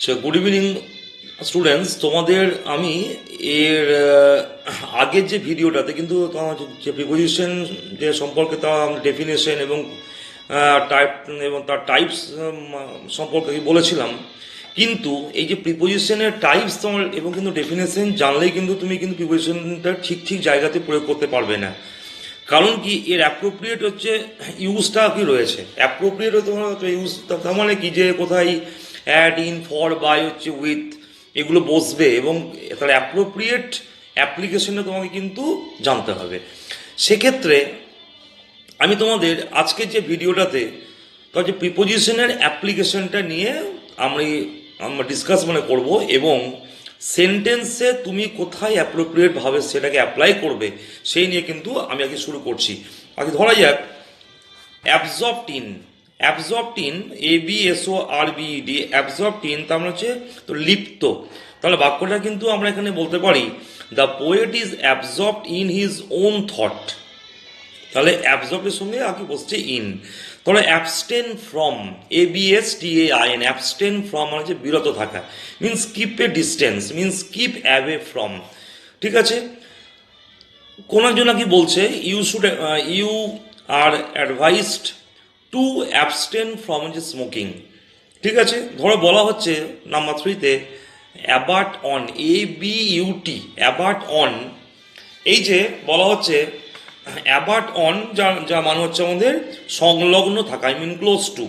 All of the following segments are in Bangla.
সো গুড ইভিনিং স্টুডেন্টস, তোমাদের আমি এর আগের যে ভিডিওটাতে কিন্তু তোমার যে প্রিপোজিশন যে সম্পর্কে তার ডেফিনেশন এবং টাইপ এবং তার টাইপস সম্পর্কে আমি বলেছিলাম। কিন্তু এই যে প্রিপোজিশনের টাইপস তোমার এবং কিন্তু ডেফিনেশন জানলেই কিন্তু তুমি কিন্তু প্রিপোজিশনটা ঠিক ঠিক জায়গাতে প্রয়োগ করতে পারবে না। কারণ কি, এর অ্যাপ্রোপ্রিয়েট হচ্ছে ইউজটা কি রয়েছে, অ্যাপ্রোপ্রিয়েট তোমার ইউজ তার মানে কি যে কোথায় অ্যাড, ইন, ফর, বাই হচ্ছে, উইথ এগুলো বসবে এবং তার অ্যাপ্রোপ্রিয়েট অ্যাপ্লিকেশনটা তোমাকে কিন্তু জানতে হবে। সেক্ষেত্রে আমি তোমাদের আজকের যে ভিডিওটাতে তার যে প্রিপোজিশনের অ্যাপ্লিকেশনটা নিয়ে আমরা ডিসকাস করব এবং সেন্টেন্সে তুমি কোথায় অ্যাপ্রোপ্রিয়েটভাবে সেটাকে অ্যাপ্লাই করবে সেই নিয়ে কিন্তু আমি আগে শুরু করছি। আগে ধরা যাক absorbed in. Absorbed in, ABSORBED, absorbed in তার মানে হচ্ছে তো লিপ্ত। তাহলে বাক্যটা কিন্তু আমরা এখানে বলতে পারি the poet is absorbed in his own thought. তাহলে অ্যাবজর্বের সঙ্গে আগে বসছে ইন। তাহলে abstain from, ABSTAIN, abstain from মানে হচ্ছে বিরত থাকা, means keep a distance, means keep away from. ঠিক আছে, কোন একজন নাকি বলছে you are advised to abstain from যে স্মোকিং। ঠিক আছে, ধরো বলা হচ্ছে নাম্বার 3-তে abut on, ABUT, abut on. এই যে বলা হচ্ছে অ্যাবার্ট অন, যা মানে হচ্ছে আমাদের সংলগ্ন থাকা, আই মিন ক্লোজ টু।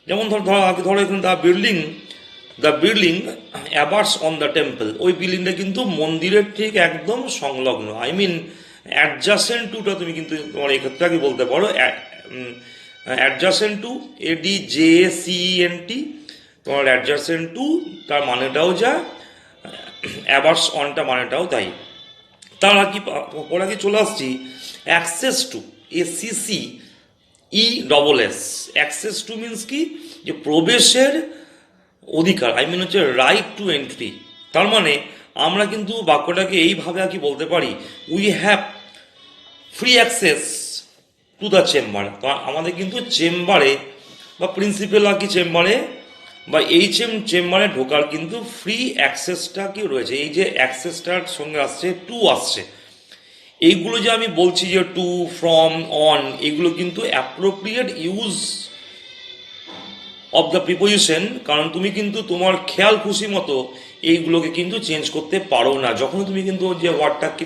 যেমন ধরো এখানে the building abuts on the temple, ওই বিল্ডিংটা কিন্তু মন্দিরের ঠিক একদম সংলগ্ন, আই মিন অ্যাডজাসেন্ট টুটা তুমি কিন্তু তোমার এক্ষেত্রে আগে বলতে পারো অ্যাডজাসেন্ট টু, ADJACENT, তোমার অ্যাডজাসেন্ট টু তার মানেটাও যা, অ্যাবার্টস অনটা মানেটাও তাই। তার কি পরে কি চলে আসছি access to, ACCESS, access to means কি যে প্রবেশের অধিকার, আই মিন হচ্ছে রাইট টু এন্ট্রি। তার মানে আমরা কিন্তু বাক্যটাকে এইভাবে আর কি বলতে পারি we have free access to the chamber. আমাদের কিন্তু চেম্বারে বা প্রিন্সিপাল আর কি চেম্বারে বা চেম্বারে ঢোকার কিন্তু ফ্রি অ্যাক্সেসটা কি রয়েছে। এই যে অ্যাক্সেসটার সঙ্গে আসছে টু আসছে, এইগুলো যে আমি বলছি যে টু, ফ্রম, অন, এগুলো কিন্তু appropriate use of the preposition. কারণ তুমি কিন্তু তোমার খেয়াল খুশি মতো এইগুলোকে কিন্তু চেঞ্জ করতে পারো না। যখন তুমি কিন্তু যে ওয়ার্ডটা কি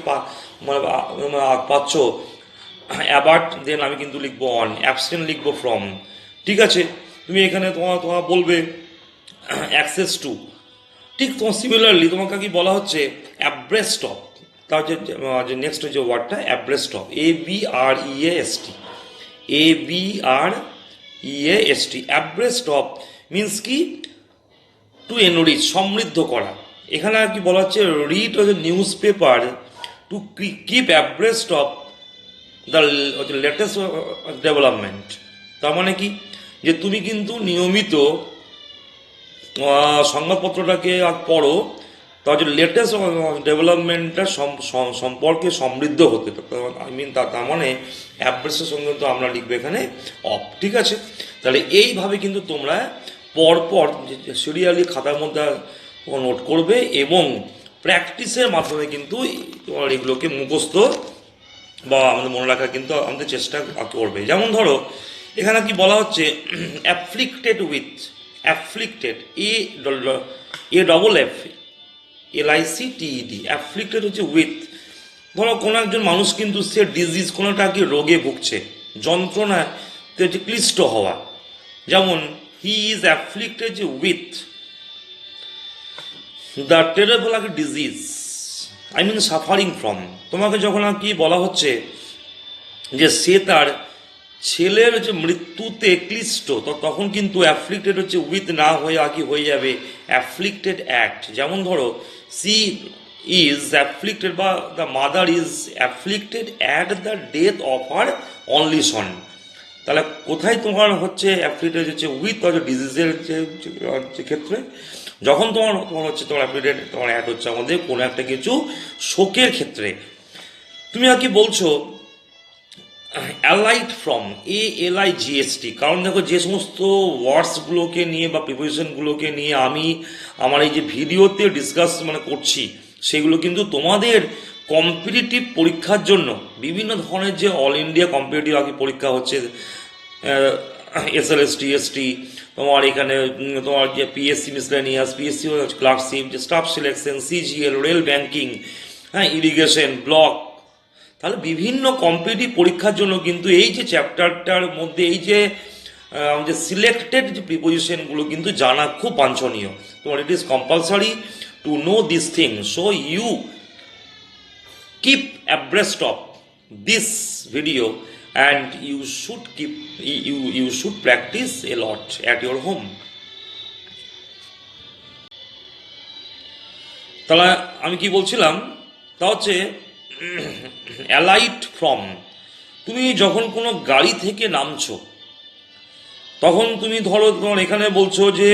পাচ্ছ অ্যাবার্ট, দেন আমি কিন্তু লিখবো অন, অ্যাবসেন্ট লিখবো ফ্রম। ঠিক আছে, তুমি এখানে তোমার বলবে অ্যাক্সেস টু। ঠিক তোমার সিমিলারলি তোমাকে কি বলা হচ্ছে অ্যাব্রেস্ট অফ, তার যে নেক্সট যে ওয়ার্ডটা abreast of, ABREAST, abreast of means কি টু এনরিচ, সমৃদ্ধ করা। এখানে আর কি বলা হচ্ছে read newspaper to keep abreast of the latest development. তার মানে কি যে তুমি কিন্তু নিয়মিত সংবাদপত্রটাকে পড়ো, তার যে লেটেস্ট ডেভেলপমেন্টটা সম্পর্কে সমৃদ্ধ হতে, আই মিন তার মানে অ্যাব্রেসের সঙ্গে তো আমরা লিখবো এখানে অফ। ঠিক আছে, তাহলে এইভাবে কিন্তু তোমরা পরপর সিরিয়ালি খাতার মধ্যে নোট করবে এবং প্র্যাকটিসের মাধ্যমে কিন্তু তোমার এগুলোকে মুখস্থ বা আমাদের মনে রাখার কিন্তু আমাদের চেষ্টা করবে। যেমন ধরো এখানে কি বলা হচ্ছে afflicted with, afflicted, AFFLICTED, afflicted হচ্ছে উইথ। ধরো কোনো একজন মানুষ কিন্তু সে ডিজিজ, কোনোটা কি রোগে ভুগছে, যন্ত্রণায় হচ্ছে ক্লিষ্ট হওয়া। যেমন he is afflicted with the terrible disease, I mean suffering from. তোমাকে যখন আর কি বলা হচ্ছে যে সে তার ছেলের যে মৃত্যুতে ক্লিষ্ট, তো তখন কিন্তু অ্যাফ্লিক্টেড হচ্ছে উইথ না হয়ে আর কি হয়ে যাবে অ্যাফ্লিক্টেড অ্যাক্ট। যেমন ধরো সি ইজ অ্যাফ্লিক্টেড বা the mother is afflicted at the death of her only son. তাহলে কোথায় তোমার হচ্ছে অ্যাফ্লিক্টেড হচ্ছে উইথ ডিজিজের যে ক্ষেত্রে, যখন তোমার হচ্ছে তোমার অ্যাফ্লিক্টেড তোমার অ্যাড হচ্ছে আমাদের কোনো একটা কিছু শোকের ক্ষেত্রে। তুমি আর কি বলছো অ্যালাইড ফ্রম, ALIGST। কারণ দেখো, যে সমস্ত ওয়ার্ডসগুলোকে নিয়ে বা প্রিপোজিশনগুলোকে নিয়ে আমি আমার এই যে ভিডিওতে ডিসকাস করছি, সেগুলো কিন্তু তোমাদের কম্পিটিটিভ পরীক্ষার জন্য বিভিন্ন ধরনের যে অল ইন্ডিয়া কম্পিটিটিভ আগে পরীক্ষা হচ্ছে, SLST, ST, তোমার এখানে তোমার যে PSC মিসলেনিয়াস, PSC ক্লার্কশিপ, যে staff selection, CGL, rail banking, হ্যাঁ, ইরিগেশন, ব্লক, তাহলে বিভিন্ন কম্পিটিটিভ পরীক্ষার জন্য কিন্তু এই যে চ্যাপ্টারটার মধ্যে এই যে যে সিলেক্টেড যে প্রিপোজিশনগুলো কিন্তু জানা খুব বাঞ্ছনীয়। তোমার it is compulsory to know this thing, so you keep abreast of this video, and you should practice a lot at your home. তাহলে আমি কি বলছিলাম, তা হচ্ছে অ্যালাইট ফ্রম। তুমি যখন কোনো গাড়ি থেকে নামছো, তখন তুমি ধরো তোমার এখানে বলছো যে,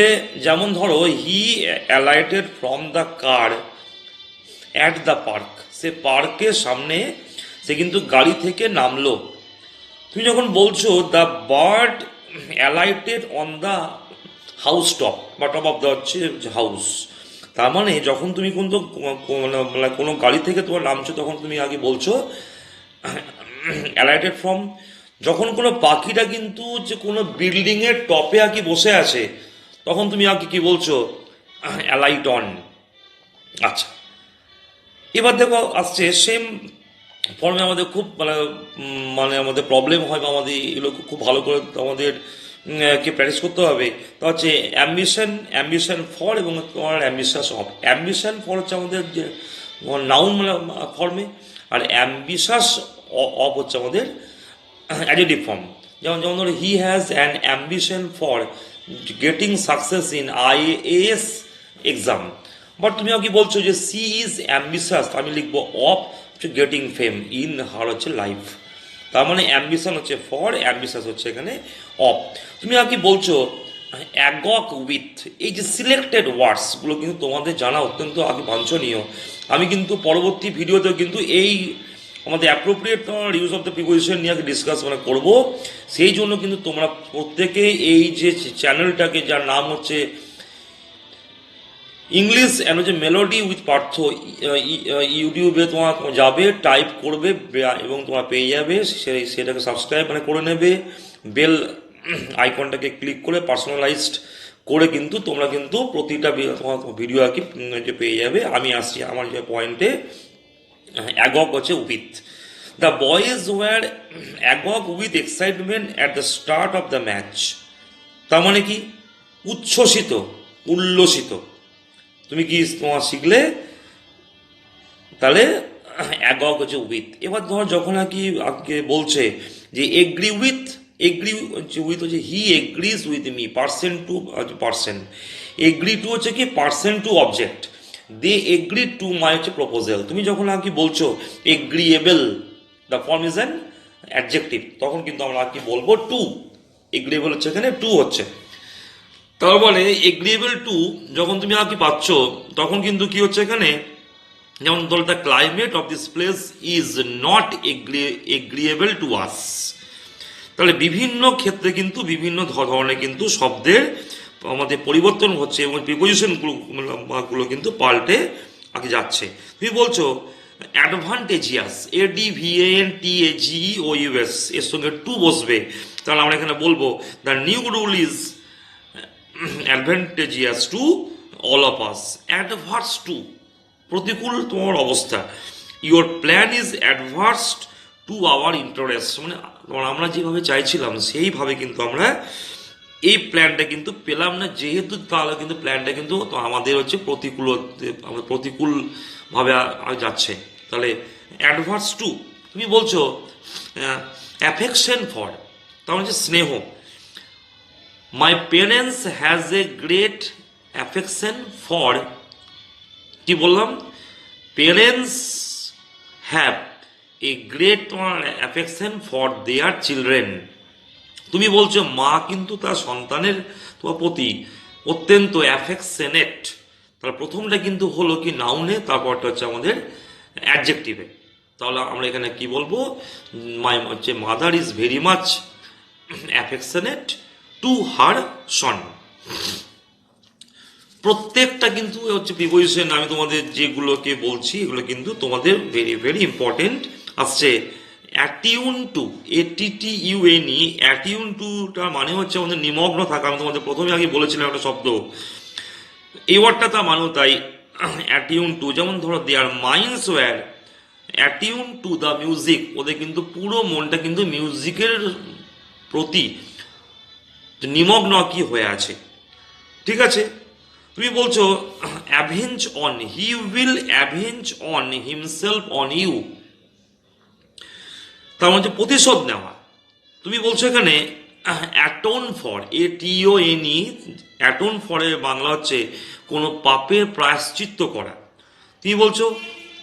যেমন ধরো he alighted from the car at the park, সে পার্কের সামনে সে কিন্তু গাড়ি থেকে নামলো। তুমি যখন বলছো the bird alighted on the house top, বা টপ অফ দ্য হচ্ছে হাউস, তার মানে যখন তুমি কিন্তু কোনো গাড়ি থেকে তোমার নামছো, তখন তুমি আগে বলছো অ্যালাইটেড ফ্রম। যখন কোনো পাখিটা কিন্তু যে কোনো বিল্ডিংয়ের টপে আগে বসে আছে, তখন তুমি আগে কি বলছো, অ্যালাইট অন। আচ্ছা, এবার দেখো আসছে সেম ফর্মে আমাদের খুব আমাদের প্রবলেম হয়, বা আমাদের এগুলো খুব ভালো করে আমাদের কে প্র্যাকটিস করতে হবে। তা হচ্ছে অ্যাম্বিশন ফর, এবং তোমার অ্যাম্বিশাস অফ। অ্যাম্বিশন ফর হচ্ছে আমাদের যে নাউন ফর্মে, আর অ্যাম্বিশাস অফ হচ্ছে আমাদের অ্যাডজেক্টিভ ফর্ম। যেমন যেমন ধরো he has an ambition for getting success in IAS exam. But তুমি কি বলছো যে সি ইজ অ্যাম্বিশাস, আমি লিখবো of getting fame in her হচ্ছে লাইফ। তার মানে অ্যাম্বিশন হচ্ছে ফর, অ্যাম্বিশাস হচ্ছে এখানে অফ। তুমি কি বলছো অ্যাগক উইথ। এই যে সিলেক্টেড ওয়ার্ডসগুলো কিন্তু তোমাদের জানা অত্যন্ত আগে বাঞ্ছনীয়। আমি কিন্তু পরবর্তী ভিডিওতেও কিন্তু এই আমাদের অ্যাপ্রোপ্রিয়েট তোমার ইউজ অফ দ্য প্রিপোজিশন নিয়ে ডিসকাস করবো। সেই জন্য কিন্তু তোমরা প্রত্যেকে এই যে চ্যানেলটাকে, যার নাম হচ্ছে ইংলিশ অ্যান্ড হচ্ছে মেলোডি উইথ পার্থ, ইউটিউবে তোমার যাবে, টাইপ করবে এবং তোমার পেয়ে যাবে, সেটাকে সাবস্ক্রাইব করে নেবে, বেল আইকনটাকে ক্লিক করে পার্সোনালাইজড করে কিন্তু তোমরা কিন্তু প্রতিটা তোমার ভিডিও যে পেয়ে যাবে। আমি আসছি আমার যে পয়েন্টে, অ্যাগক হচ্ছে with. The boys were agog with excitement at the start of the match. তার মানে কি, উচ্ছ্বসিত, উল্লসিত। তুমি কি তোমার শিখলে, তাহলে অ্যাগক হচ্ছে উইথ। এবার ধর যখন আগে বলছে যে এগ্রি উইথ, এগ্রি উইথ হচ্ছে he agrees with me, person to person. Agree to হচ্ছে কি person to object. They agree to my হচ্ছে প্রপোজাল। তুমি যখন কি বলছো agreeable, the form is an adjective, তখন কিন্তু আমরা কি বলবো টু। এগ্রিয়েবল হচ্ছে এখানে টু হচ্ছে। তার মানে এগ্রিয়েবল টু যখন তুমি পাচ্ছ, তখন কিন্তু কি হচ্ছে এখানে, যেমন ধরো the climate of this place is not agreeable to us. তাহলে বিভিন্ন ক্ষেত্রে কিন্তু বিভিন্ন ধরনের কিন্তু শব্দের আমাদের পরিবর্তন হচ্ছে, এবং প্রিপোজিশনগুলো কিন্তু পাল্টে যাচ্ছে। তুমি বলছো অ্যাডভান্টেজিয়াস, ADVANTAGEOUS, এর সঙ্গে টু বসবে, তাহলে আমরা এখানে বলবো the new rule is advantageous to all of us. Adverse to, প্রতিকূল তোমার অবস্থা। Your plan is adverse to our interest, আমরা যেভাবে চাইছিলাম সেইভাবে কিন্তু আমরা এই প্ল্যানটা কিন্তু পেলাম না, যেহেতু তাহলে কিন্তু প্ল্যানটা কিন্তু আমাদের হচ্ছে প্রতিকূলভাবে যাচ্ছে। তাহলে অ্যাডভার্স টু। তুমি বলছো অ্যাফেকশন ফর, তার মানে স্নেহ। My parents has a great affection for, কি বললাম, parents have a great affection for their children. তুমি বলছো মা কিন্তু তার সন্তানের তোমার প্রতি অত্যন্ত অ্যাফেকশনেট। তাহলে প্রথমটা কিন্তু হলো কি নাউনে, তারপরটা হচ্ছে আমাদের অ্যাডজেক্টিভে। তাহলে আমরা এখানে কি বলবো, মাই হচ্ছে mother is very much affectionate to her son. প্রত্যেকটা কিন্তু হচ্ছে প্রিপোজিশন আমি তোমাদের যেগুলোকে বলছি এগুলো কিন্তু তোমাদের ভেরি ভেরি ইম্পর্টেন্ট আসছে। অ্যাটিউন টু, ATTUNE, অ্যাটিউন টুটা মানে হচ্ছে আমাদের নিমগ্ন থাকা। আমি তোমাদের প্রথমে আগে বলেছিলাম একটা শব্দ, এই ওয়ার্ডটা তার মানেও তাই, অ্যাটিউন টু। যেমন ধরো their minds were attune to the music, ওদের কিন্তু পুরো মনটা কিন্তু মিউজিকের প্রতি নিমগ্ন কি হয়ে আছে। ঠিক আছে, তুমি বলছো avenge on, he will avenge on himself on you, তার মানে প্রতিশোধ নেওয়া। তুমি বলছো এখানে অ্যাটোন ফর, ATONE, অ্যাটোন ফরের বাংলা হচ্ছে কোনো পাপের প্রায়শ্চিত্ত করা। তুমি বলছো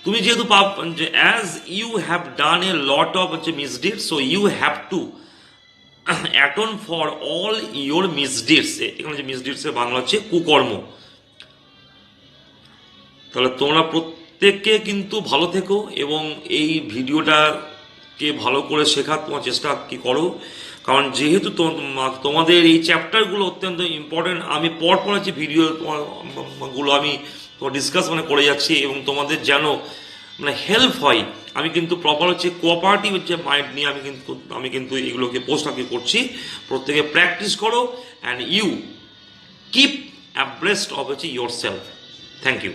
তুমি যেহেতু পাপ, as you have done a lot of হচ্ছে misdeed, so you have to atone for all your misdeeds. এখানে যে মিসডিডসের বাংলা হচ্ছে কুকর্ম। তাহলে তোমরা প্রত্যেককে কিন্তু ভালো থেকো এবং এই ভিডিওটাকে ভালো করে শেখার তোমার চেষ্টা কি করো, কারণ যেহেতু তোমাদের এই চ্যাপ্টারগুলো অত্যন্ত ইম্পর্টেন্ট। আমি পর যে ভিডিও গুলো আমি ডিসকাস করে যাচ্ছি এবং তোমাদের যেন হেল্প হয়, আমি কিন্তু প্রপার হচ্ছে কোঅপারেটিভ হচ্ছে মাইন্ড নিয়ে আমি কিন্তু এগুলোকে পোস্ট করছি। প্রত্যেকে প্র্যাকটিস করো and you keep abreast of হচ্ছে ইয়োর সেলফ। Thank you.